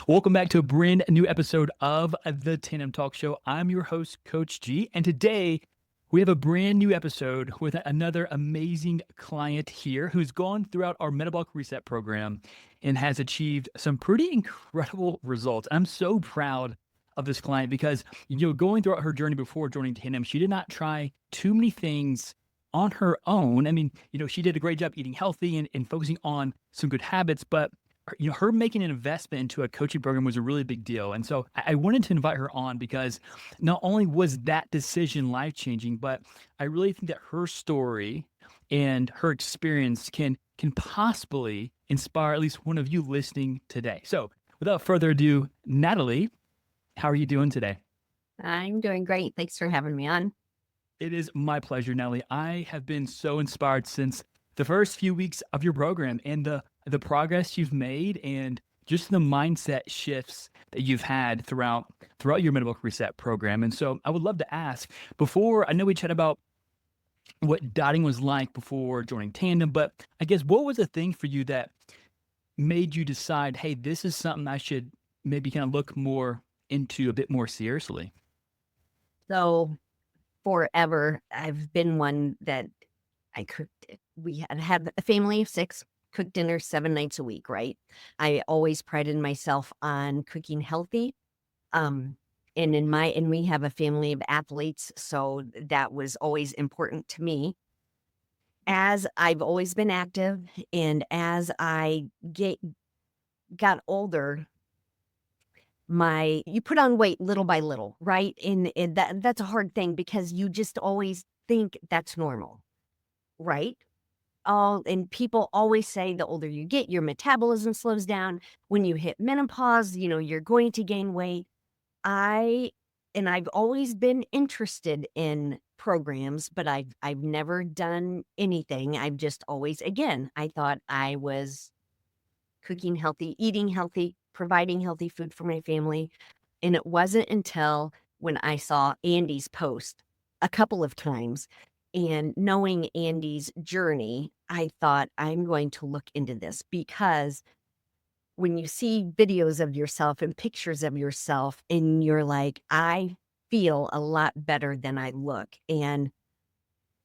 Welcome back to a brand new episode of the Tandem Talk Show. I'm your host, Coach G, and today we have a brand new episode with another amazing client here who's gone throughout our metabolic reset program and has achieved some pretty incredible results. I'm so proud of this client because, going throughout her journey before joining Tandem, she did not try too many things on her own. I mean, she did a great job eating healthy and focusing on some good habits, but her making an investment into a coaching program was a really big deal. And so I wanted to invite her on because not only was that decision life changing, but I really think that her story and her experience can possibly inspire at least one of you listening today. So without further ado, Natalie, how are you doing today? I'm doing great. Thanks for having me on. It is my pleasure, Natalie. I have been so inspired since the first few weeks of your program and the progress you've made and just the mindset shifts that you've had throughout your metabolic reset program. And so I would love to ask, before I know we chat about what dieting was like before joining Tandem, but I guess what was the thing for you that made you decide, hey, this is something I should maybe kind of look more into a bit more seriously? So forever, I've been one that I cooked. We had a family of 6, cooked dinner 7 nights a week, right? I always prided myself on cooking healthy. Um, and we have a family of athletes, so that was always important to me. As I've always been active, and as I got older, you put on weight little by little, right? And that's a hard thing because you just always think that's normal, right? And people always say the older you get, your metabolism slows down. When you hit menopause, you're going to gain weight. I and I've always been interested in programs, but I've never done anything. I've just always, again, I thought I was cooking healthy, eating healthy, providing healthy food for my family. And it wasn't until when I saw Andy's post a couple of times and knowing Andy's journey, I thought I'm going to look into this because when you see videos of yourself and pictures of yourself and you're like, I feel a lot better than I look. And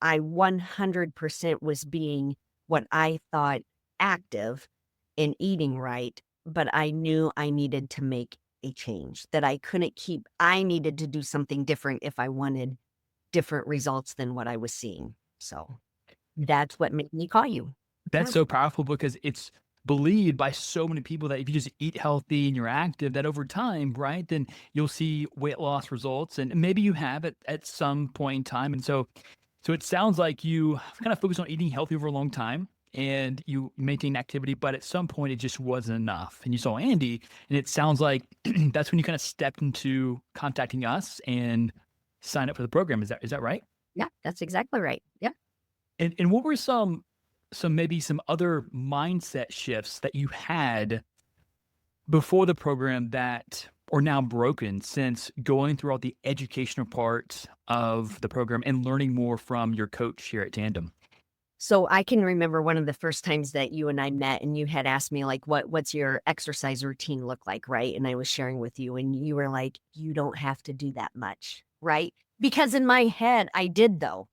I 100% was being what I thought active in eating right, but I knew I needed to make a change, that I needed to do something different if I wanted different results than what I was seeing. So that's what made me call you. That's Yeah. so powerful because it's believed by so many people that if you just eat healthy and you're active, that over time, right, then you'll see weight loss results. And maybe you have it at some point in time. And so it sounds like you kind of focused on eating healthy over a long time and you maintain activity, but at some point it just wasn't enough. And you saw Andy, and it sounds like that's when you kind of stepped into contacting us and signed up for the program. Is that right? Yeah, that's exactly right. Yeah. And what were some other mindset shifts that you had before the program that are now broken since going through all the educational parts of the program and learning more from your coach here at Tandem? So I can remember one of the first times that you and I met and you had asked me like what's your exercise routine look like, right? And I was sharing with you and you were like, you don't have to do that much, right? Because in my head I did though.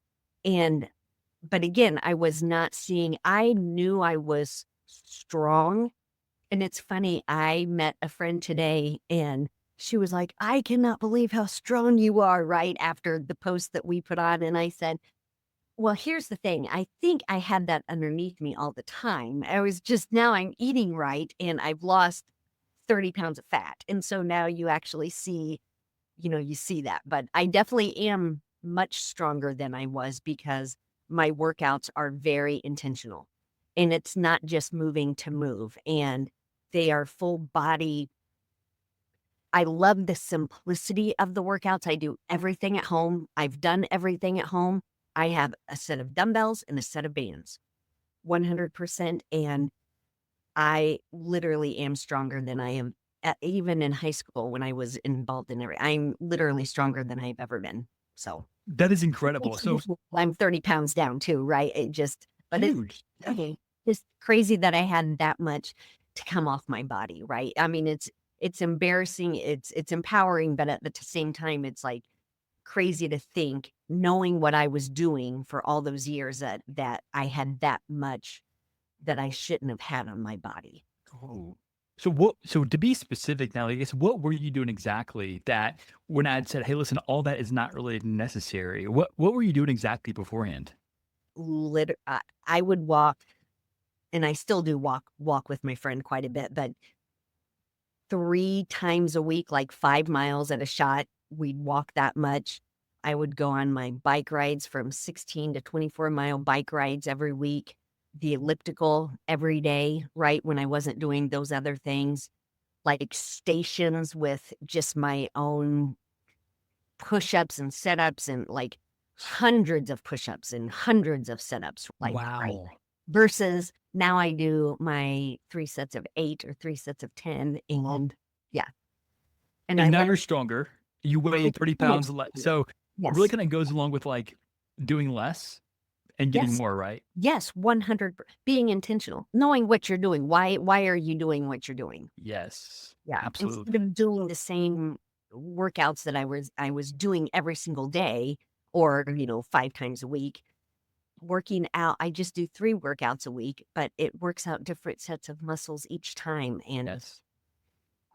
And but again, I knew I was strong. And it's funny, I met a friend today and she was like, I cannot believe how strong you are, right? After the post that we put on. And I said, well, here's the thing. I think I had that underneath me all the time. I was just now I'm eating right and I've lost 30 pounds of fat. And so now you actually see, you see that. But I definitely am much stronger than I was because my workouts are very intentional. And it's not just moving to move. And they are full body. I love the simplicity of the workouts. I do everything at home. I've done everything at home. I have a set of dumbbells and a set of bands, 100%. And I literally am stronger than I am even in high school when I was involved in it. I'm literally stronger than I've ever been. So That is incredible. So I'm 30 pounds down too, right? But it's huge. okay. Just crazy that I had that much to come off my body, right? I mean, it's embarrassing, it's empowering, but at the same time, it's like crazy to think knowing what I was doing for all those years that I had that much that I shouldn't have had on my body. Oh. So to be specific now, I guess what were you doing exactly that when I had said, "Hey, listen, all that is not really necessary." What were you doing exactly beforehand? I would walk, and I still do walk with my friend quite a bit, but 3 times a week, like 5 miles at a shot, we'd walk that much. I would go on my bike rides from 16 to 24-mile bike rides every week, the elliptical every day, right, when I wasn't doing those other things, like stations with just my own push-ups and sit-ups and, like, hundreds of push-ups and hundreds of sit-ups, like, right? Wow. Versus now I do my 3 sets of 8 or 3 sets of 10, and yeah, and I And now love you're stronger. You weigh it 30 so much pounds less. easier. So it really Yes, kind of goes along with like doing less and getting yes, more, right? yes, 100 being intentional, knowing what you're doing. Why are you doing what you're doing? Yes. Yeah, Absolutely. instead of doing the same workouts that I was doing every single day or, 5 times a week, working out, I just do 3 workouts a week, but it works out different sets of muscles each time, and Yes.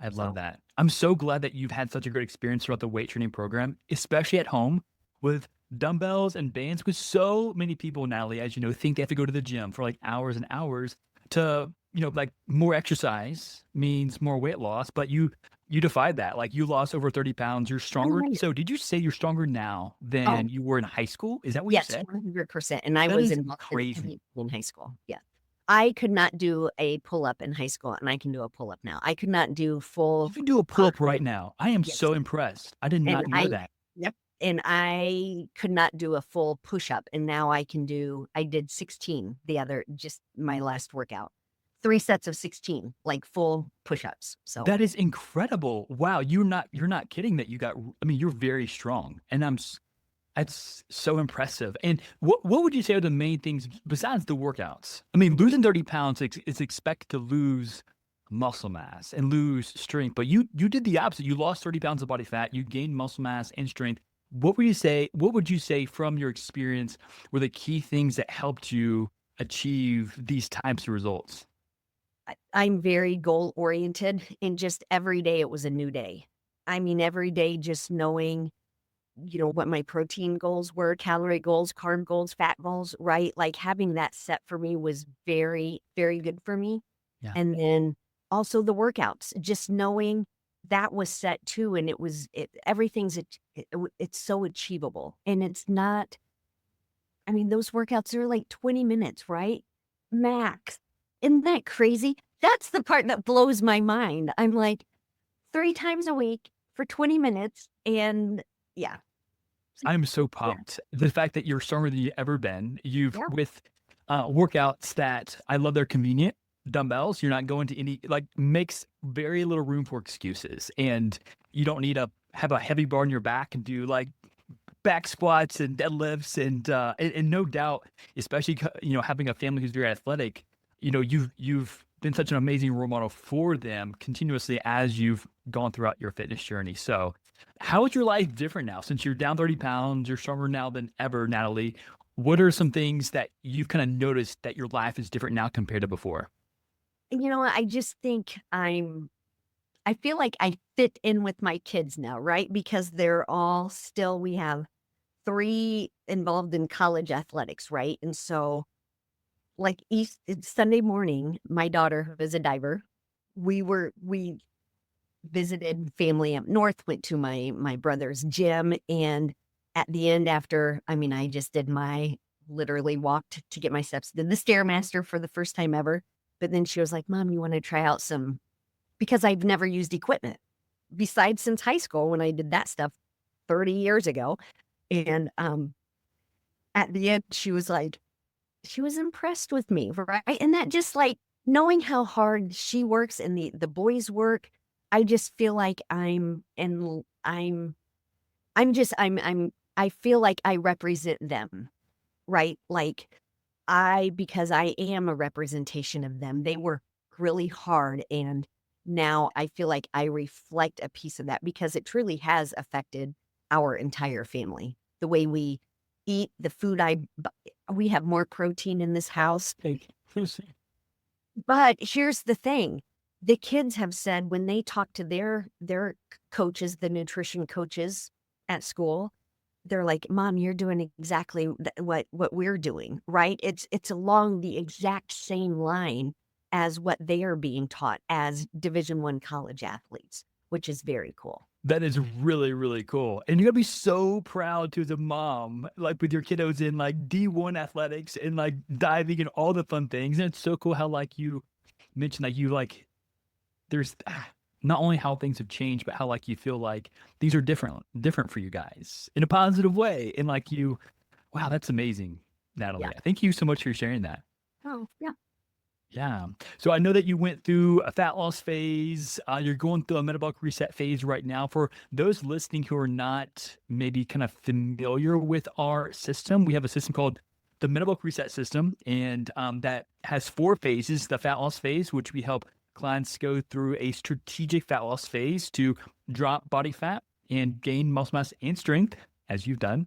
I love so that. I'm so glad that you've had such a great experience throughout the weight training program, especially at home with dumbbells and bands. Because so many people, Natalie, as you know, think they have to go to the gym for like hours and hours to, like more exercise means more weight loss. But you defied that. Like you lost over 30 pounds. You're stronger. right. So did you say you're stronger now Oh, than you were in high school? Is that what you yes, said? 100%, and I That was is involved in crazy. in high school, yeah. I could not do a pull-up in high school, and I can do a pull-up now. I could not do You full can do a pull up right cartwheel. now. I am Yes, so impressed. I did and not know I that. yep, and I could not do a full push-up, and now I did 16 just my last workout. 3 sets of 16, like full push-ups, so That is incredible. Wow, you're not kidding that you got I mean, you're very strong, and that's so impressive. And what would you say are the main things besides the workouts? I mean, losing 30 pounds is expected to lose muscle mass and lose strength, but you did the opposite. You lost 30 pounds of body fat, you gained muscle mass and strength. What would you say from your experience were the key things that helped you achieve these types of results? I'm very goal oriented, and just every day it was a new day. I mean, every day just knowing, what my protein goals were, calorie goals, carb goals, fat goals, right? Like having that set for me was very, very good for me. Yeah. And then also the workouts, just knowing that was set too. And everything's, it's so achievable. And it's not, I mean, those workouts are like 20 minutes, right? Max. Isn't that crazy? That's the part that blows my mind. I'm like 3 times a week for 20 minutes. And yeah, I'm so yeah, pumped. The fact that you're stronger than you ever been. You've yeah. with workouts that I love. They're convenient dumbbells. You're not going to any like makes very little room for excuses, and you don't need to have a heavy bar on your back and do like back squats and deadlifts and no doubt, especially having a family who's very athletic. You've been such an amazing role model for them continuously as you've gone throughout your fitness journey. So, how is your life different now since you're down 30 pounds? You're stronger now than ever, Natalie. What are some things that you've kind of noticed that your life is different now compared to before? And I just think I feel like I fit in with my kids now, right? Because we have 3 involved in college athletics, right? And so, like, it's Sunday morning, my daughter, who is a diver, we visited family up north, went to my brother's gym, and at the end after, I mean, I just did my literally walked to get my steps, did the Stairmaster for the first time ever, but then she was like, "Mom, you wanna try out some," because I've never used equipment besides since high school when I did that stuff 30 years ago, and, at the end, she was impressed with me, right? And that just, like, knowing how hard she works and the boys work, I just feel like I feel like I represent them, right? Like, because I am a representation of them. They work really hard, and now I feel like I reflect a piece of that because it truly has affected our entire family. The way we eat, the food we have more protein in this house. Like, But here's the thing. The kids have said when they talk to their coaches, the nutrition coaches at school, they're like, "Mom, you're doing exactly what we're doing, right?" It's along the exact same line as what they are being taught as Division I college athletes, which is very cool. that is really, really cool. And you're gonna be so proud to as a mom, like with your kiddos in like D1 athletics and like diving and all the fun things. And it's so cool how like you mentioned that you like there's not only how things have changed, but how like you feel like these are different for you guys in a positive way. And like you, wow, that's amazing, Yeah. Natalie. Thank you so much for sharing that. Oh, yeah. Yeah. So I know that you went through a fat loss phase. You're going through a metabolic reset phase right now. For those listening who are not maybe kind of familiar with our system, we have a system called the metabolic reset system, and that has 4 phases. The fat loss phase, which we help clients go through a strategic fat loss phase to drop body fat and gain muscle mass and strength, as you've done,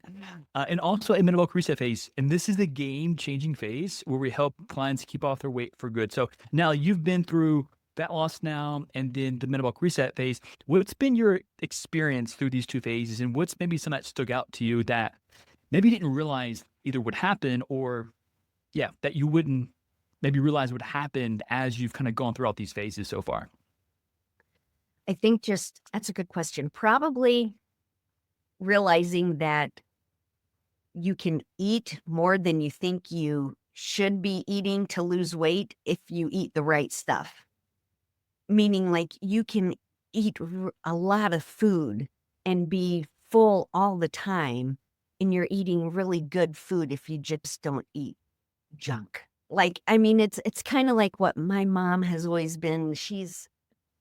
and also a metabolic reset phase. And this is the game changing phase where we help clients keep off their weight for good. So now you've been through fat loss now and then the metabolic reset phase. What's been your experience through these 2 phases? And what's maybe some that stuck out to you that maybe you didn't realize either would happen or, yeah, that you wouldn't maybe realize would happen as you've kind of gone throughout these phases so far? I think just that's a good question. Probably realizing that you can eat more than you think you should be eating to lose weight if you eat the right stuff. Meaning, like, you can eat a lot of food and be full all the time, and you're eating really good food if you just don't eat junk. Like, I mean, it's kind of like what my mom has always been. She's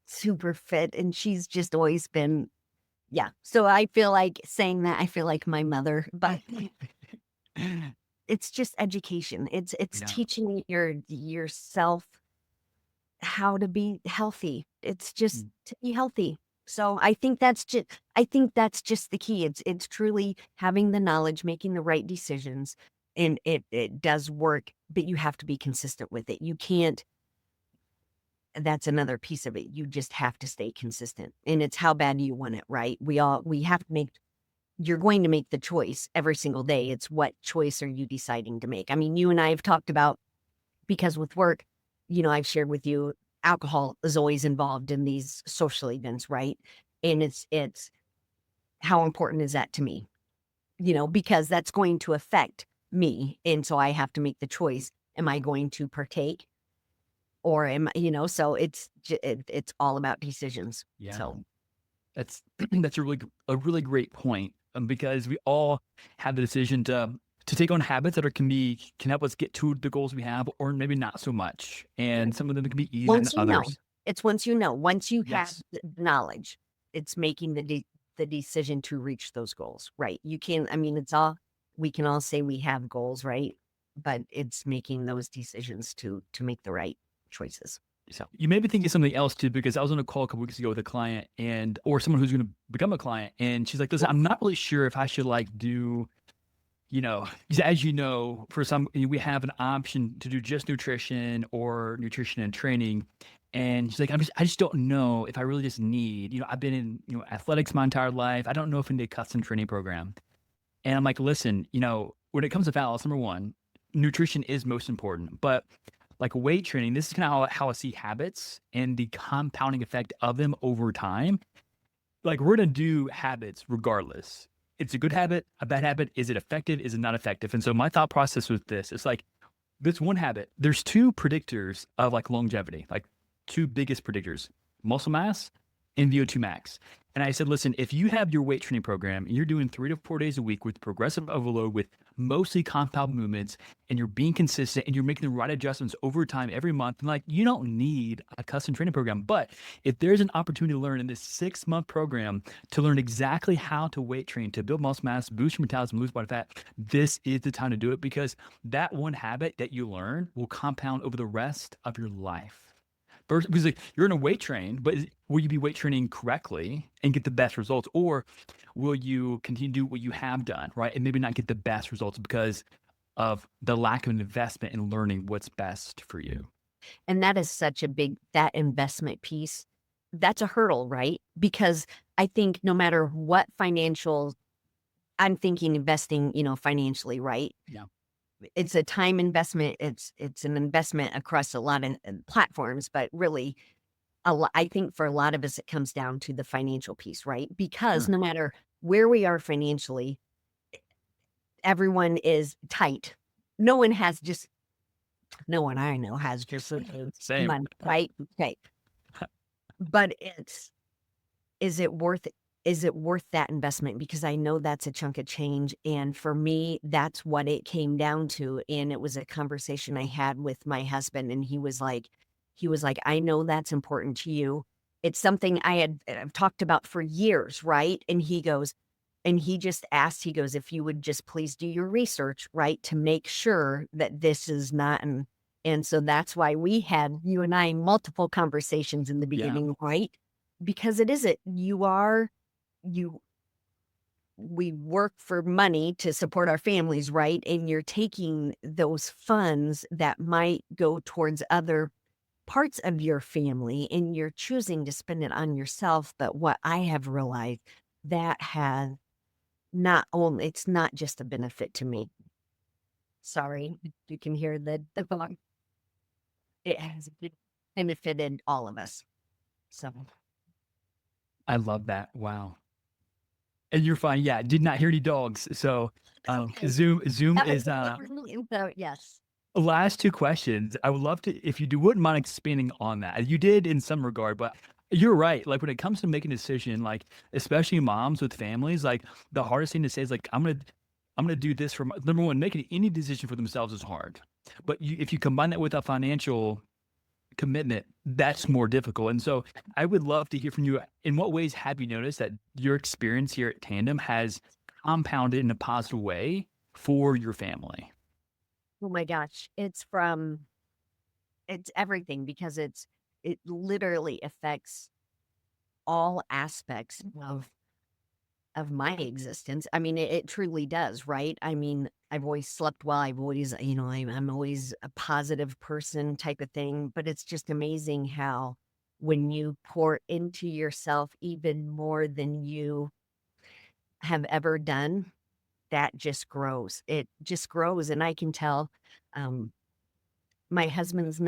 super fit, and she's just always been, yeah. So I feel like saying that, I feel like my mother, but it's just education. It's Yeah. teaching yourself how to be healthy. It's just Mm. to be healthy. So I think that's just the key. It's truly having the knowledge, making the right decisions, and it does work, but you have to be consistent with it. You can't that's another piece of it. You just have to stay consistent. And it's how bad do you want it, right? We have to make you're going to make the choice every single day. It's what choice are you deciding to make? I mean, you and I have talked about because with work, I've shared with you alcohol is always involved in these social events, right? And it's how important is that to me? Because that's going to affect me. And so I have to make the choice. Am I going to partake or so it's all about decisions. Yeah. So, That's that's a really great point, because we all have the decision to take on habits that can help us get to the goals we have, or maybe not so much. And some of them can be easier than once others. once you have Yes. the knowledge, it's making the decision to reach those goals, right? You can, I mean, we can all say we have goals, right? But it's making those decisions to make the right choices. So you made me think of something else too, because I was on a call a couple weeks ago with a client or someone who's going to become a client. And she's like, listen, I'm not really sure if I should like do, 'cause as you know, for some, we have an option to do just nutrition or nutrition and training. And she's like, I just don't know if I really just need, I've been in, athletics my entire life. I don't know if I need a custom training program. And I'm like, listen, when it comes to fat loss, number one, nutrition is most important. But like weight training, this is kind of how I see habits and the compounding effect of them over time. Like we're gonna do habits regardless. It's a good habit, a bad habit. Is it effective? Is it not effective? And so my thought process with this is like this one habit. There's 2 predictors of like longevity, like 2 biggest predictors: muscle mass and VO2 max. And I said, listen, if you have your weight training program and you're doing 3 to 4 days a week with progressive overload with mostly compound movements, and you're being consistent and you're making the right adjustments over time every month, and like you don't need a custom training program. But if there's an opportunity to learn in this 6 month program to learn exactly how to weight train, to build muscle mass, boost your metabolism, lose body fat, this is the time to do it, because that one habit that you learn will compound over the rest of your life. Because like, you're in a weight train, but will you be weight training correctly and get the best results, or will you continue to do what you have done, right, and maybe not get the best results because of the lack of investment in learning what's best for you? And that is such a big that investment piece, that's a hurdle, right? Because I think no matter what financial I'm thinking investing, financially, right? Yeah. It's a time investment, it's an investment across a lot of, platforms, but really, I think for a lot of us, it comes down to the financial piece, right? Because Sure. no matter where we are financially, everyone is tight. No one has just no one I know has just Same. money, right? Okay. But is it worth is it worth that investment? Because I know that's a chunk of change, and for me, that's what it came down to, and it was a conversation I had with my husband, and he was like, "I know that's important to you. It's something I've talked about for years, right?" And he just asked, he goes, "If you would just please do your research, right, to make sure that this is not," and so that's why we had, you and I, multiple conversations in the Yeah. beginning, right? Because it isn't. You we work for money to support our families, right? And you're taking those funds that might go towards other parts of your family and you're choosing to spend it on yourself. But what I have realized that has not only it's not just a benefit to me. Sorry, you can hear the dog. It has benefited all of us. So I love that. Wow. And you're fine. Yeah, did not hear any dogs. So, okay. Zoom is, So yes. last 2 questions. I would love to, if you do wouldn't mind expanding on that. You did in some regard, but you're right. Like, when it comes to making a decision, like, especially moms with families, like, the hardest thing to say is, like, "I'm gonna do this for my" number 1, making any decision for themselves is hard. But if you combine that with a financial commitment, that's more difficult. And so I would love to hear from you. In what ways have you noticed that your experience here at Tandem has compounded in a positive way for your family? Oh my gosh. It's everything because it literally affects all aspects of my existence. I mean, it truly does, right? I mean, I've always slept well. I've always, I'm always a positive person type of thing. But it's just amazing how when you pour into yourself even more than you have ever done, that just grows. It just grows. And I can tell um, my husband's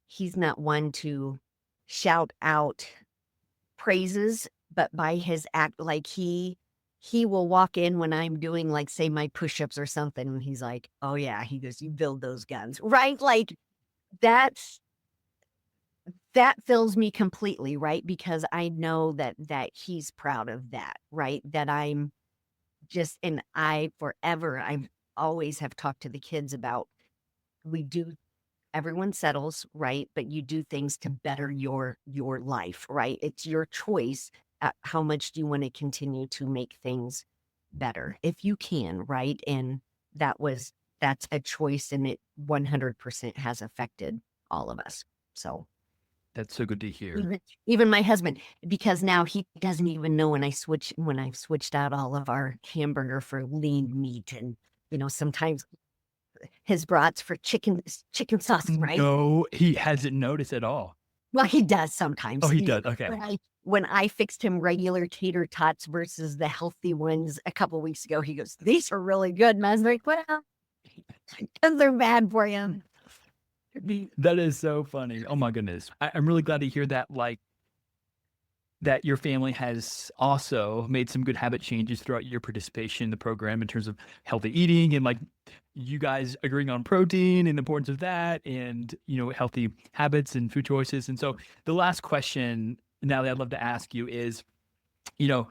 he's not one to shout out praises, but by his act, like he will walk in when I'm doing, like, say, my push-ups or something, and he's like, "Oh, yeah." He goes, "You build those guns." Right? Like, that's that fills me completely, right? Because I know that he's proud of that, right? That I'm just and I forever I always have talked to the kids about we do everyone settles, right? But you do things to better your life, right? It's your choice. How much do you want to continue to make things better if you can, right? And that's a choice, and it 100% has affected all of us. So That's so good to hear. even my husband, because now he doesn't even know when I've switched out all of our hamburger for lean meat, and sometimes his brats for chicken sauce, right? No, he hasn't noticed at all. Well, he does Oh, sometimes. he does. Okay. When I fixed him regular tater tots versus the healthy ones a couple weeks ago, he goes, "These are really good." And I was like, "Well, 'cause they're bad for you." That is so funny. Oh my goodness. I'm really glad to hear that, like, that your family has also made some good habit changes throughout your participation in the program in terms of healthy eating and, like, you guys agreeing on protein and the importance of that and, healthy habits and food choices. And so the last question now that I'd love to ask you is, you know,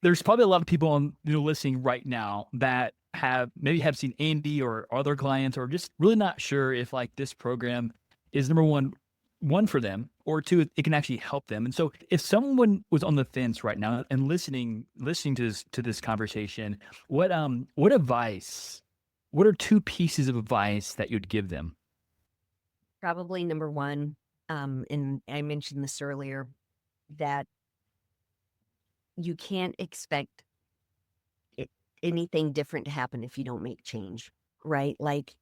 there's probably a lot of people on, listening right now that have seen Andy or other clients or just really not sure if, like, this program is number one for them, or two, it can actually help them. And so if someone was on the fence right now and listening to this conversation, what advice, what are 2 pieces of advice that you'd give them? Probably number one, and I mentioned this earlier, that you can't expect it, anything different to happen if you don't make change, right? Like,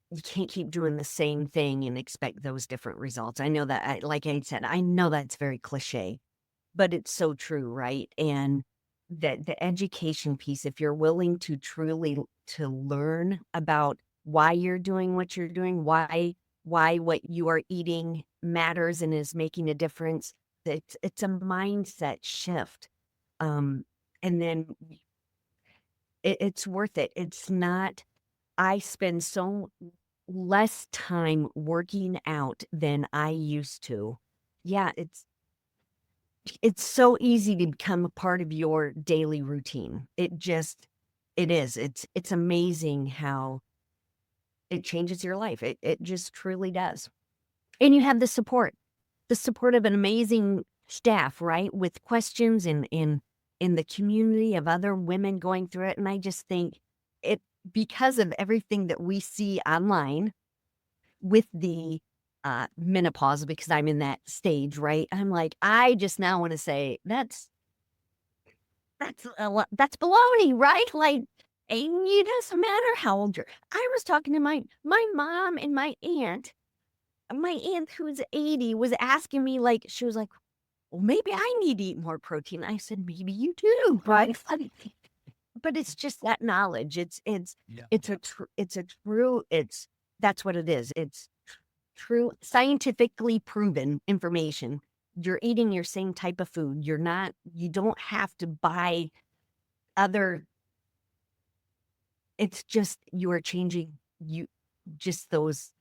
you can't keep doing the same thing and expect those different results. I know that, like I said, I know that's very cliche, but it's so true, right? And that the education piece, if you're willing to truly to learn about why you're doing what you're doing, why what you are eating matters and is making a difference, it's a mindset shift. Um, and then it's worth it. It's not, I spend so less time working out than I used to. Yeah, it's so easy to become a part of your daily routine. It is. It's amazing how it changes your life. It just truly does. And you have the support of an amazing staff, right? With questions and in the community of other women going through it. And I just think it, because of everything that we see online with the menopause, because I'm in that stage, right? I'm like, I just now want to say that's baloney, right? Like, and it doesn't matter how old you're. I was talking to my mom and my aunt who's 80 was asking me, like, she was like, well, maybe I need to eat more protein. I said, maybe you do, right? But it's just that knowledge. Yeah. It's a true, that's what it is. It's true, scientifically proven information. You're eating your same type of food. You don't have to buy other, it's just you are changing you just those,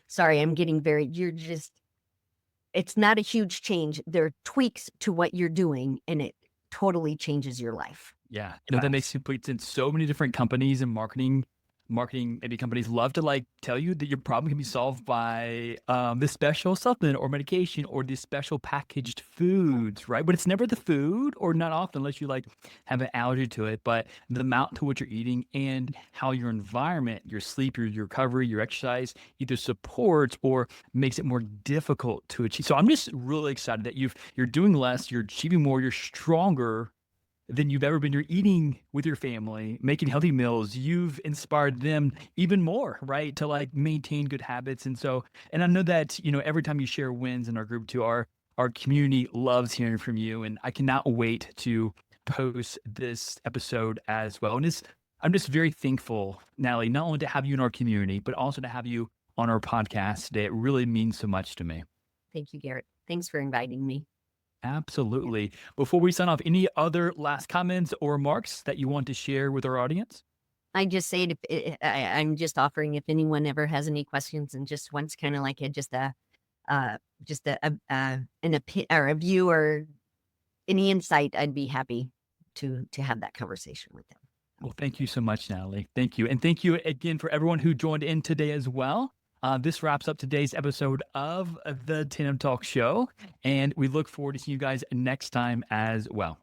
sorry, I'm getting very, you're just, it's not a huge change. There are tweaks to what you're doing and it totally changes your life. Yeah. No, that makes complete sense. So many different companies and marketing maybe companies love to like tell you that your problem can be solved by this special supplement or medication or these special packaged foods, right? But it's never the food, or not often unless you like have an allergy to it, but the amount to what you're eating and how your environment, your sleep, your recovery, your exercise either supports or makes it more difficult to achieve. So I'm just really excited that you're doing less, you're achieving more, you're stronger than you've ever been. You're eating with your family, making healthy meals. You've inspired them even more, right? To like maintain good habits. And so, and I know that, every time you share wins in our group too, our community loves hearing from you. And I cannot wait to post this episode as well. And I'm just very thankful, Natalie, not only to have you in our community, but also to have you on our podcast today. It really means so much to me. Thank you, Garrett. Thanks for inviting me. Absolutely. Before we sign off, any other last comments or remarks that you want to share with our audience? I just say it, I'm just offering if anyone ever has any questions and just wants kind of like just or a view or any insight, I'd be happy to have that conversation with them. Well, thank you so much, Natalie. Thank you. And thank you again for everyone who joined in today as well. This wraps up today's episode of the Tandem Talk Show, and we look forward to seeing you guys next time as well.